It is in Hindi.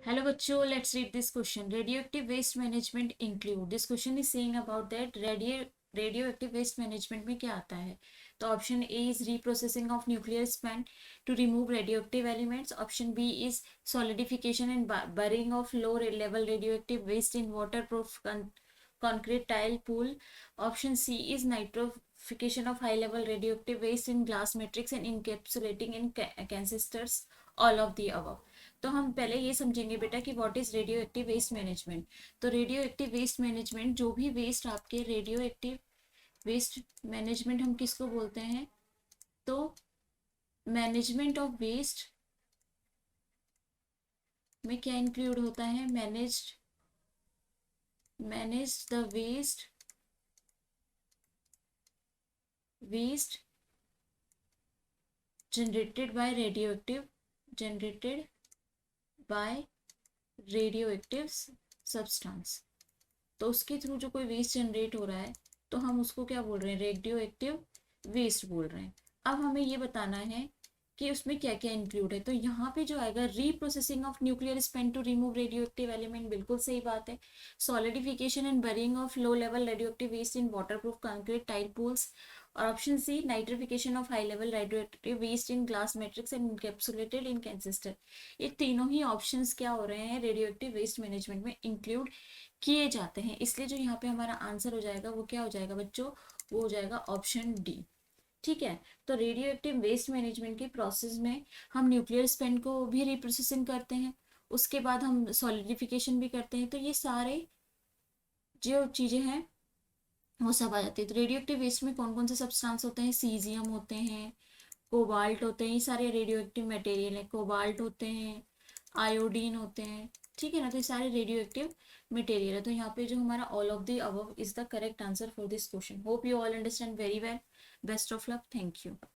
Hello बच्चों, let's read this question. Radioactive waste management include. This question is saying about that radioactive waste management में क्या आता है. तो option A is reprocessing of nuclear spent to remove radioactive elements. Option B is solidification and burying of low level radioactive waste in waterproof concrete tile pool. Option C is nitrification of high level radioactive waste in glass matrix and encapsulating in canisters. All of the above. तो हम पहले ये समझेंगे बेटा कि what is radioactive waste management. तो रेडियो एक्टिव वेस्ट मैनेजमेंट, जो भी वेस्ट आपके रेडियो एक्टिव वेस्ट मैनेजमेंट हम किसको बोलते हैं, तो मैनेजमेंट ऑफ वेस्ट में क्या इंक्लूड होता है, manage the waste generated by radioactive substance. तो उसके थ्रू जो कोई वेस्ट जनरेट हो रहा है तो हम उसको क्या बोल रहे हैं, रेडियो एक्टिव वेस्ट बोल रहे हैं. अब हमें ये बताना है कि उसमें क्या क्या इंक्लूड है. तो यहाँ पे जो आएगा, reprocessing of nuclear spent to remove radioactive element, बिल्कुल सही बात है. Solidification and burying of low level radioactive waste in waterproof concrete tile pools. और option C, nitrification of high level radioactive waste in glass matrix and encapsulated in canister. ये तीनों ही ऑप्शंस क्या हो रहे हैं, रेडियो एक्टिव वेस्ट मैनेजमेंट में इंक्लूड किए जाते हैं. इसलिए जो यहाँ पे हमारा आंसर हो जाएगा वो क्या हो जाएगा बच्चों, वो हो जाएगा ऑप्शन डी. ठीक है. तो रेडियो एक्टिव वेस्ट मैनेजमेंट के प्रोसेस में हम न्यूक्लियर स्पेंट को भी रिप्रोसेसिंग करते हैं, उसके बाद हम सॉलिडिफिकेशन भी करते हैं. तो ये सारे जो चीज़ें हैं वो सब आ जाती है. तो रेडियो एक्टिव वेस्ट में कौन कौन से सब्सटेंस होते हैं, सीजियम होते हैं, कोबाल्ट होते हैं, ये सारे रेडियो एक्टिव मटेरियल है. कोबाल्ट होते हैं, आयोडीन होते हैं. ठीक है ना. तो ये सारे रेडियो एक्टिव मटेरियल है. तो यहाँ पे जो हमारा all of the above is the correct answer for this question. Hope you all understand very well. Best of luck. Thank you.